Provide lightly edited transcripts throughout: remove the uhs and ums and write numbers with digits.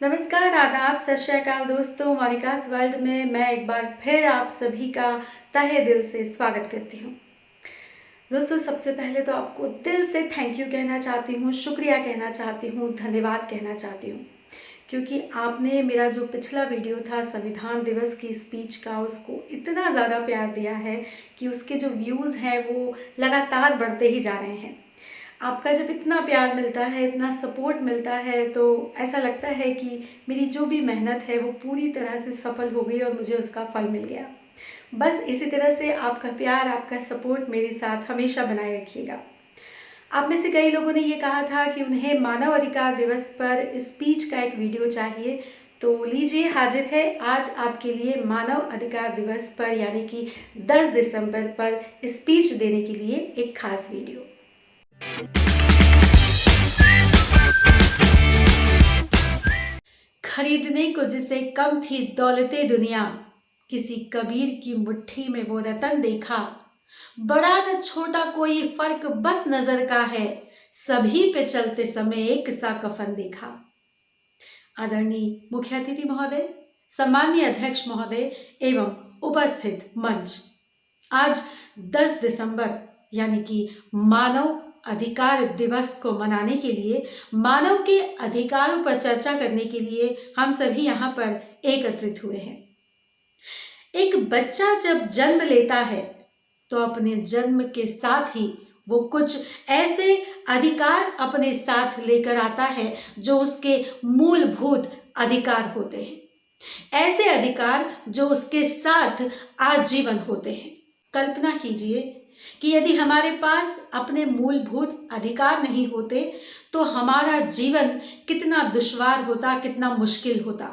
नमस्कार, आदाब, सत श्री अकाल दोस्तों। मोनिकास वर्ल्ड में मैं एक बार फिर आप सभी का तहे दिल से स्वागत करती हूँ। दोस्तों, सबसे पहले तो आपको दिल से थैंक यू कहना चाहती हूँ, शुक्रिया कहना चाहती हूँ, धन्यवाद कहना चाहती हूँ, क्योंकि आपने मेरा जो पिछला वीडियो था संविधान दिवस की स्पीच का, उसको इतना ज़्यादा प्यार दिया है कि उसके जो व्यूज़ हैं वो लगातार बढ़ते ही जा रहे हैं। आपका जब इतना प्यार मिलता है, इतना सपोर्ट मिलता है, तो ऐसा लगता है कि मेरी जो भी मेहनत है वो पूरी तरह से सफल हो गई और मुझे उसका फल मिल गया। बस इसी तरह से आपका प्यार, आपका सपोर्ट मेरे साथ हमेशा बनाए रखिएगा। आप में से कई लोगों ने ये कहा था कि उन्हें मानव अधिकार दिवस पर स्पीच का एक वीडियो चाहिए, तो लीजिए, हाजिर है आज आपके लिए मानव अधिकार दिवस पर यानी कि 10 दिसंबर पर स्पीच देने के लिए एक खास वीडियो। खरीदने को जिसे कम थी दौलते दुनिया, किसी कबीर की मुट्ठी में वो रतन देखा। बड़ा न छोटा कोई फर्क बस नजर का है, सभी पे चलते समय एक सा कफन देखा। आदरणीय मुख्य अतिथि महोदय, सम्मानीय अध्यक्ष महोदय एवं उपस्थित मंच, आज 10 दिसंबर यानी कि मानव अधिकार दिवस को मनाने के लिए, मानव के अधिकारों पर चर्चा करने के लिए हम सभी यहाँ पर एकत्रित हुए हैं। एक बच्चा जब जन्म लेता है तो अपने जन्म के साथ ही वो कुछ ऐसे अधिकार अपने साथ लेकर आता है जो उसके मूलभूत अधिकार होते हैं, ऐसे अधिकार जो उसके साथ आजीवन होते हैं। कल्पना कीजिए कि यदि हमारे पास अपने मूलभूत अधिकार नहीं होते तो हमारा जीवन कितना दुश्वार होता, कितना मुश्किल होता,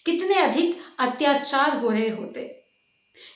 कितने अधिक अत्याचार हो रहे होते।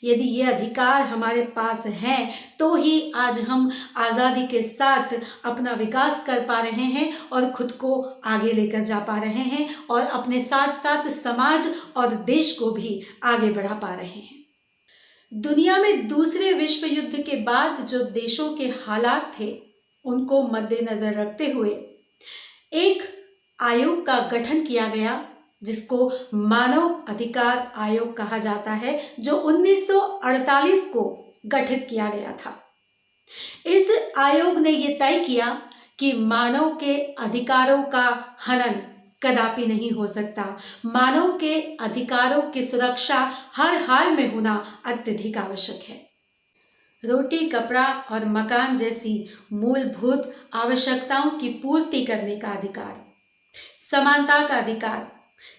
यदि ये अधिकार हमारे पास हैं तो ही आज हम आजादी के साथ अपना विकास कर पा रहे हैं और खुद को आगे लेकर जा पा रहे हैं और अपने साथ साथ समाज और देश को भी आगे बढ़ा पा रहे हैं। दुनिया में दूसरे विश्व युद्ध के बाद जो देशों के हालात थे उनको मद्देनजर रखते हुए एक आयोग का गठन किया गया, जिसको मानव अधिकार आयोग कहा जाता है, जो 1948 को गठित किया गया था। इस आयोग ने यह तय किया कि मानव के अधिकारों का हनन कदापि नहीं हो सकता। मानव के अधिकारों की सुरक्षा हर हाल में होना अत्यधिक आवश्यक है। रोटी, कपड़ा और मकान जैसी मूलभूत आवश्यकताओं की पूर्ति करने का अधिकार, समानता का अधिकार,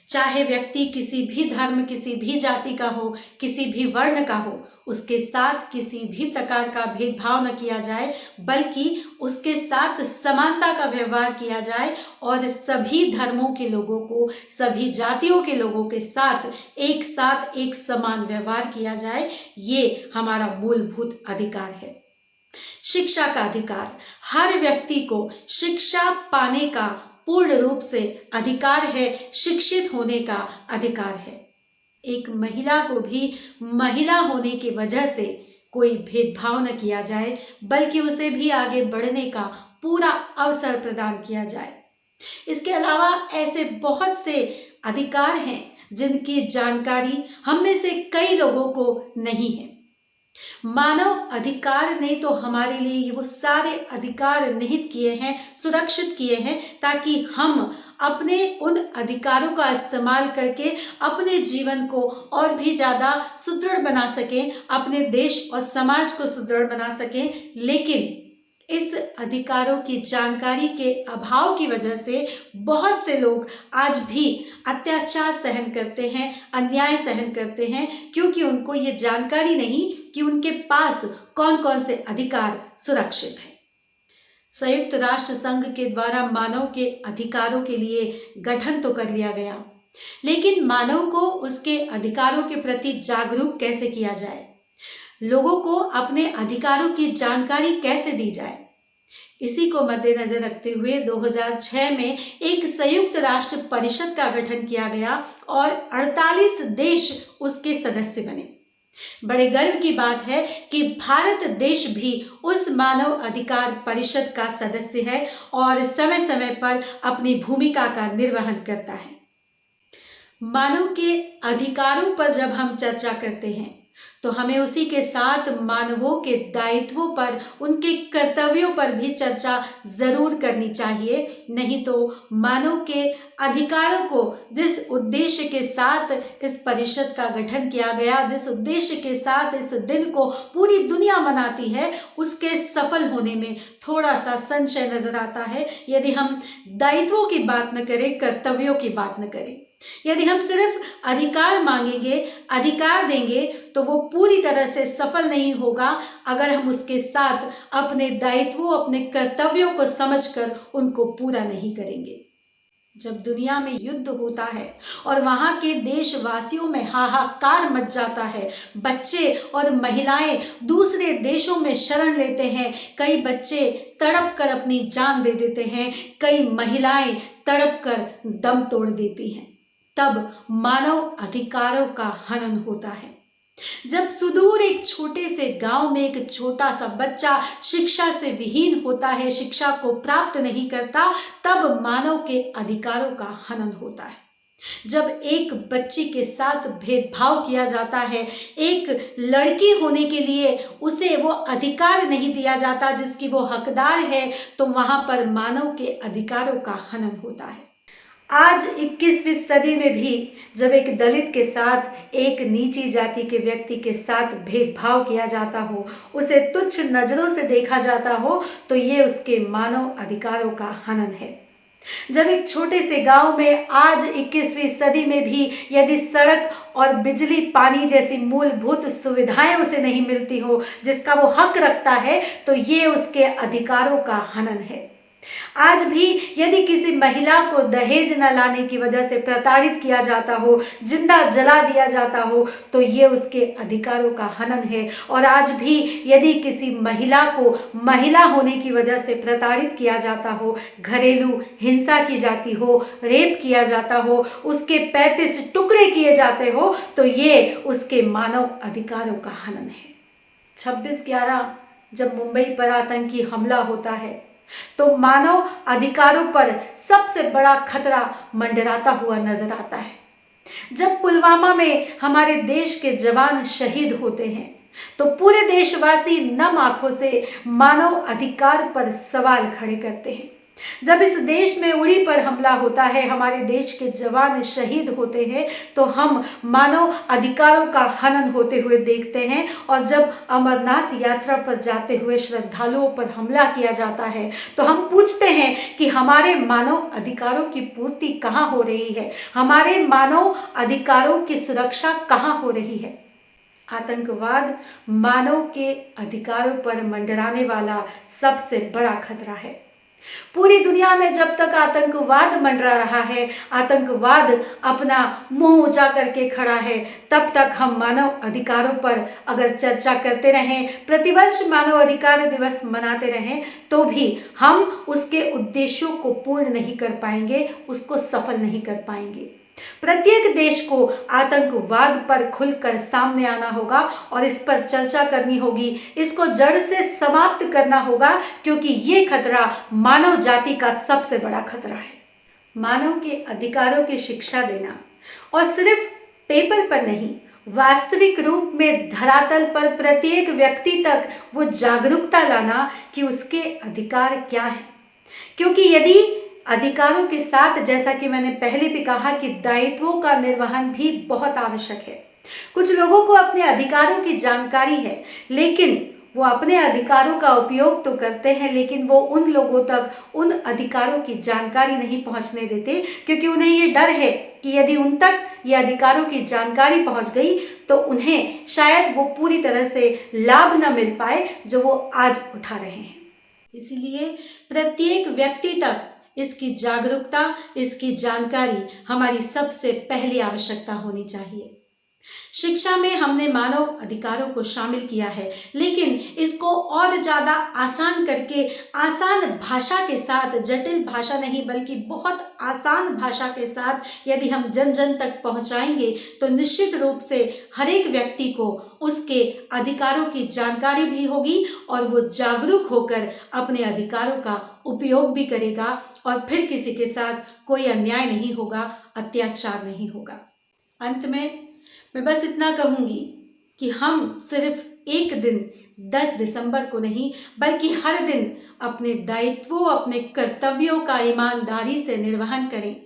चाहे व्यक्ति किसी भी धर्म, किसी भी जाति का हो, किसी भी वर्ण का हो, उसके साथ किसी भी प्रकार का भेदभाव न किया जाए, बल्कि उसके साथ समानता का व्यवहार किया जाए और सभी धर्मों के लोगों को, सभी जातियों के लोगों के साथ एक समान व्यवहार किया जाए, ये हमारा मूलभूत अधिकार है। शिक्षा का अधिकार, हर व्यक्ति को शिक्षा पाने का पूर्ण रूप से अधिकार है, शिक्षित होने का अधिकार है। एक महिला को भी महिला होने की वजह से कोई भेदभाव न किया जाए, बल्कि उसे भी आगे बढ़ने का पूरा अवसर प्रदान किया जाए। इसके अलावा ऐसे बहुत से अधिकार हैं जिनकी जानकारी हम में से कई लोगों को नहीं है। मानव अधिकार ने तो हमारे लिए वो सारे अधिकार निहित किए हैं, सुरक्षित किए हैं, ताकि हम अपने उन अधिकारों का इस्तेमाल करके अपने जीवन को और भी ज्यादा सुदृढ़ बना सकें, अपने देश और समाज को सुदृढ़ बना सकें। लेकिन इस अधिकारों की जानकारी के अभाव की वजह से बहुत से लोग आज भी अत्याचार सहन करते हैं, अन्याय सहन करते हैं, क्योंकि उनको ये जानकारी नहीं कि उनके पास कौन कौन से अधिकार सुरक्षित हैं। संयुक्त राष्ट्र संघ के द्वारा मानव के अधिकारों के लिए गठन तो कर लिया गया, लेकिन मानव को उसके अधिकारों के प्रति जागरूक कैसे किया जाए, लोगों को अपने अधिकारों की जानकारी कैसे दी जाए, इसी को मद्देनजर रखते हुए 2006 में एक संयुक्त राष्ट्र परिषद का गठन किया गया और 48 देश उसके सदस्य बने। बड़े गर्व की बात है कि भारत देश भी उस मानव अधिकार परिषद का सदस्य है और समय समय पर अपनी भूमिका का निर्वहन करता है। मानव के अधिकारों पर जब हम चर्चा करते हैं तो हमें उसी के साथ मानवों के दायित्वों पर, उनके कर्तव्यों पर भी चर्चा जरूर करनी चाहिए। नहीं तो मानव के अधिकारों को, जिस उद्देश्य के साथ इस परिषद का गठन किया गया, जिस उद्देश्य के साथ इस दिन को पूरी दुनिया मनाती है, उसके सफल होने में थोड़ा सा संशय नजर आता है यदि हम दायित्वों की बात न करें, कर्तव्यों की बात न करें। यदि हम सिर्फ अधिकार मांगेंगे, अधिकार देंगे, तो वो पूरी तरह से सफल नहीं होगा अगर हम उसके साथ अपने दायित्वों, अपने कर्तव्यों को समझकर उनको पूरा नहीं करेंगे। जब दुनिया में युद्ध होता है और वहां के देशवासियों में हाहाकार मच जाता है, बच्चे और महिलाएं दूसरे देशों में शरण लेते हैं, कई बच्चे तड़प कर अपनी जान दे देते हैं, कई महिलाएं तड़प कर दम तोड़ देती हैं, तब मानव अधिकारों का हनन होता है। जब सुदूर एक छोटे से गांव में एक छोटा सा बच्चा शिक्षा से विहीन होता है, शिक्षा को प्राप्त नहीं करता, तब मानव के अधिकारों का हनन होता है। जब एक बच्ची के साथ भेदभाव किया जाता है, एक लड़की होने के लिए उसे वो अधिकार नहीं दिया जाता जिसकी वो हकदार है, तो वहां पर मानव के अधिकारों का हनन होता है। आज 21वीं सदी में भी जब एक दलित के साथ, एक नीची जाति के व्यक्ति के साथ भेदभाव किया जाता हो, उसे तुच्छ नजरों से देखा जाता हो, तो ये उसके मानव अधिकारों का हनन है। जब एक छोटे से गांव में आज 21वीं सदी में भी यदि सड़क और बिजली, पानी जैसी मूलभूत सुविधाएं उसे नहीं मिलती हो जिसका वो हक रखता है, तो ये उसके अधिकारों का हनन है। आज भी यदि किसी महिला को दहेज न लाने की वजह से प्रताड़ित किया जाता हो, जिंदा जला दिया जाता हो, तो ये उसके अधिकारों का हनन है। और आज भी यदि किसी महिला को महिला होने की वजह से प्रताड़ित किया जाता हो, घरेलू हिंसा की जाती हो, रेप किया जाता हो, उसके 35 टुकड़े किए जाते हो, तो ये उसके मानव अधिकारों का हनन है। 26/11 जब मुंबई पर आतंकी हमला होता है, तो मानव अधिकारों पर सबसे बड़ा खतरा मंडराता हुआ नजर आता है। जब पुलवामा में हमारे देश के जवान शहीद होते हैं, तो पूरे देशवासी नम आंखों से मानव अधिकार पर सवाल खड़े करते हैं। जब इस देश में उड़ी पर हमला होता है, हमारे देश के जवान शहीद होते हैं, तो हम मानव अधिकारों का हनन होते हुए देखते हैं। और जब अमरनाथ यात्रा पर जाते हुए श्रद्धालुओं पर हमला किया जाता है, तो हम पूछते हैं कि हमारे मानव अधिकारों की पूर्ति कहाँ हो रही है, हमारे मानव अधिकारों की सुरक्षा कहाँ हो रही है। आतंकवाद मानव के अधिकारों पर मंडराने वाला सबसे बड़ा खतरा है। पूरी दुनिया में जब तक आतंकवाद मंडरा रहा है, आतंकवाद अपना मुंह ऊंचा करके खड़ा है, तब तक हम मानव अधिकारों पर अगर चर्चा करते रहें, प्रतिवर्ष मानव अधिकार दिवस मनाते रहें, तो भी हम उसके उद्देश्यों को पूर्ण नहीं कर पाएंगे, उसको सफल नहीं कर पाएंगे। प्रत्येक देश को आतंकवाद पर खुलकर सामने आना होगा और इस पर चर्चा करनी होगी, इसको जड़ से समाप्त करना होगा, क्योंकि ये खतरा मानव जाति का सबसे बड़ा खतरा है। मानव के अधिकारों की शिक्षा देना, और सिर्फ पेपर पर नहीं, वास्तविक रूप में धरातल पर प्रत्येक व्यक्ति तक वो जागरूकता लाना कि उसके अधिकार क्या है। क्योंकि यदि अधिकारों के साथ, जैसा कि मैंने पहले भी कहा, कि दायित्वों का निर्वहन भी बहुत आवश्यक है। कुछ लोगों को अपने अधिकारों की जानकारी है, लेकिन वो अपने अधिकारों का उपयोग तो करते हैं, लेकिन वो उन लोगों तक उन अधिकारों की जानकारी नहीं पहुंचने देते, क्योंकि उन्हें ये डर है कि यदि उन तक ये अधिकारों की जानकारी पहुंच गई, तो उन्हें शायद वो पूरी तरह से लाभ न मिल पाए जो वो आज उठा रहे हैं। इसलिए प्रत्येक व्यक्ति तक इसकी जागरूकता, इसकी जानकारी हमारी सबसे पहली आवश्यकता होनी चाहिए। शिक्षा में हमने मानव अधिकारों को शामिल किया है, लेकिन इसको और ज्यादा आसान करके, आसान भाषा के साथ, जटिल भाषा नहीं बल्कि बहुत आसान भाषा के साथ यदि हम जन जन तक पहुंचाएंगे, तो निश्चित रूप से हर एक व्यक्ति को उसके अधिकारों की जानकारी भी होगी और वो जागरूक होकर अपने अधिकारों का उपयोग भी करेगा, और फिर किसी के साथ कोई अन्याय नहीं होगा, अत्याचार नहीं होगा। अंत में मैं बस इतना कहूंगी कि हम सिर्फ एक दिन 10 दिसंबर को नहीं बल्कि हर दिन अपने दायित्वों, अपने कर्तव्यों का ईमानदारी से निर्वहन करें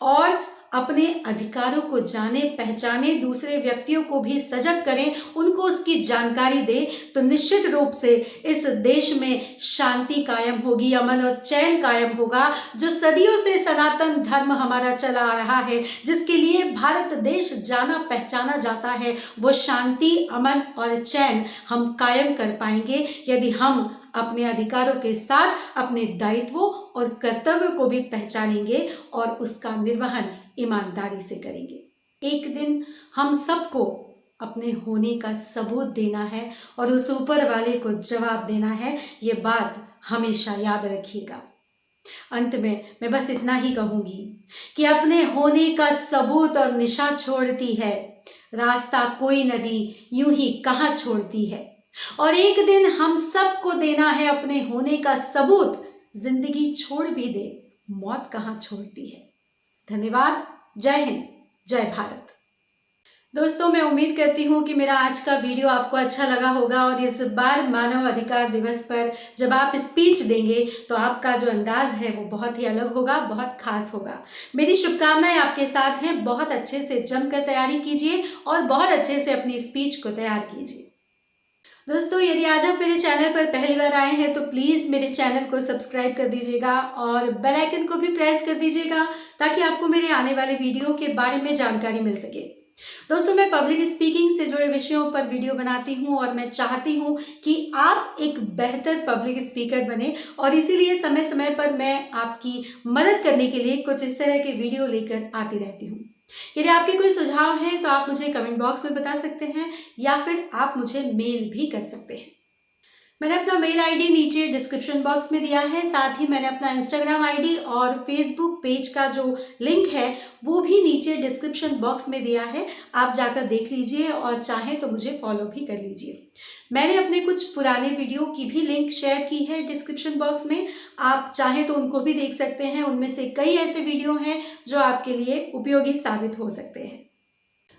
और अपने अधिकारों को जाने पहचाने, दूसरे व्यक्तियों को भी सजग करें, उनको उसकी जानकारी दें, तो निश्चित रूप से इस देश में शांति कायम होगी, अमन और चैन कायम होगा। जो सदियों से सनातन धर्म हमारा चला आ रहा है, जिसके लिए भारत देश जाना पहचाना जाता है, वो शांति, अमन और चैन हम कायम कर पाएंगे यदि हम अपने अधिकारों के साथ अपने दायित्वों और कर्तव्यों को भी पहचानेंगे और उसका निर्वहन ईमानदारी से करेंगे। एक दिन हम सबको अपने होने का सबूत देना है और उस ऊपर वाले को जवाब देना है। ये बात हमेशा याद रखिएगा। अंत में मैं बस इतना ही कहूंगी कि अपने होने का सबूत और निशा छोड़ती है, रास्ता कोई नदी यूं ही कहां छोड़ती है। और एक दिन हम सबको देना है अपने होने का सबूत, जिंदगी छोड़ भी दे मौत कहां छोड़ती है। धन्यवाद। जय हिंद, जय भारत। दोस्तों, मैं उम्मीद करती हूँ कि मेरा आज का वीडियो आपको अच्छा लगा होगा और इस बार मानव अधिकार दिवस पर जब आप स्पीच देंगे तो आपका जो अंदाज है वो बहुत ही अलग होगा, बहुत खास होगा। मेरी शुभकामनाएं आपके साथ हैं। बहुत अच्छे से जमकर तैयारी कीजिए और बहुत अच्छे से अपनी स्पीच को तैयार कीजिए। दोस्तों, यदि आज आप मेरे चैनल पर पहली बार आए हैं तो प्लीज मेरे चैनल को सब्सक्राइब कर दीजिएगा और बेल आइकन को भी प्रेस कर दीजिएगा ताकि आपको मेरे आने वाले वीडियो के बारे में जानकारी मिल सके। दोस्तों, मैं पब्लिक स्पीकिंग से जुड़े विषयों पर वीडियो बनाती हूं और मैं चाहती हूं कि आप एक बेहतर पब्लिक स्पीकर बने और इसीलिए समय समय पर मैं आपकी मदद करने के लिए कुछ इस तरह के वीडियो लेकर आती रहती हूँ। यदि आपके कोई सुझाव हैं तो आप मुझे कमेंट बॉक्स में बता सकते हैं या फिर आप मुझे मेल भी कर सकते हैं। मैंने अपना मेल आईडी नीचे डिस्क्रिप्शन बॉक्स में दिया है। साथ ही मैंने अपना इंस्टाग्राम आईडी और फेसबुक पेज का जो लिंक है वो भी नीचे डिस्क्रिप्शन बॉक्स में दिया है। आप जाकर देख लीजिए और चाहें तो मुझे फॉलो भी कर लीजिए। मैंने अपने कुछ पुराने वीडियो की भी लिंक शेयर की है डिस्क्रिप्शन बॉक्स में। आप चाहें तो उनको भी देख सकते हैं। उनमें से कई ऐसे वीडियो हैं जो आपके लिए उपयोगी साबित हो सकते हैं।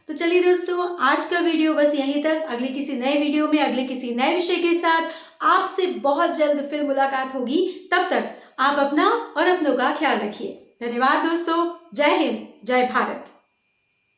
तो चलिए दोस्तों, आज का वीडियो बस यहीं तक। अगले किसी नए वीडियो में अगले किसी नए विषय के साथ आपसे बहुत जल्द फिर मुलाकात होगी। तब तक आप अपना और अपनों का ख्याल रखिए। धन्यवाद दोस्तों। जय हिंद, जय भारत।